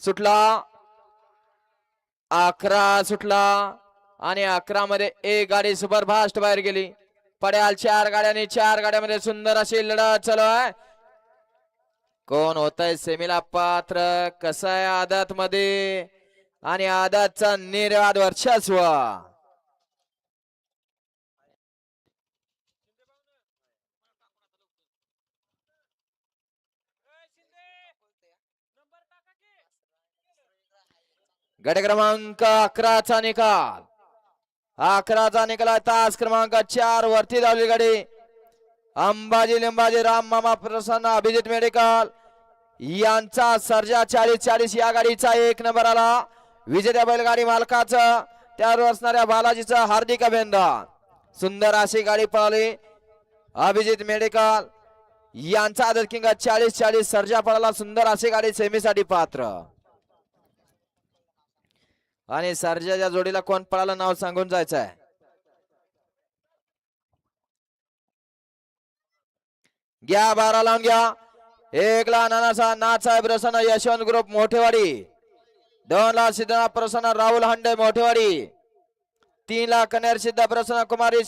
सुटला 11 सुटला आणि 11 मध्ये एक गाडी सुपरफास्ट बाहेर गेली. पड्याल 4 गाड्यांनी 4 गाड्यांमध्ये सुंदर अशी लढत चालू आहे. कोण होतंय सेमीला पात्र, कसं आहे आदत मध्ये आणि आदतचा निर्वाद वर्चस्व. गट क्रमांक 11 चा निकाल. 11 चा निकाल तास क्रमांक 4 वरती धावली गाडी. अंबाजी लिंबाजी राम मामा प्रसन्न अभिजित मेडिकल यांचा सर्जा 40-40 या गाडीचा 1 नंबर आला. विजेत्या बैलगाडी मालकाचं त्यावर असणाऱ्या बालाजीचं हार्दिक अभिनंदन. सुंदर अशी गाडी पळाली. अभिजित मेडिकल यांचा आदत किंग 40-40 सर्जा पळाला. सुंदर अशी गाडी सेमीसाठी पात्र. आणि सर्जाच्या जोडीला कोण पळाला नाव सांगून जायचं आहे. घ्या 12 लावून घ्या. 1 ला नानासा नाथसाहेब प्रसन्न यशवंत ग्रुप मोठेवाडी. 2 ला सिद्धनाथ प्रसन्न राहुल हंडे मोठेवाडी. 3 ला कन्यार सिद्ध प्रसन्न कुमारी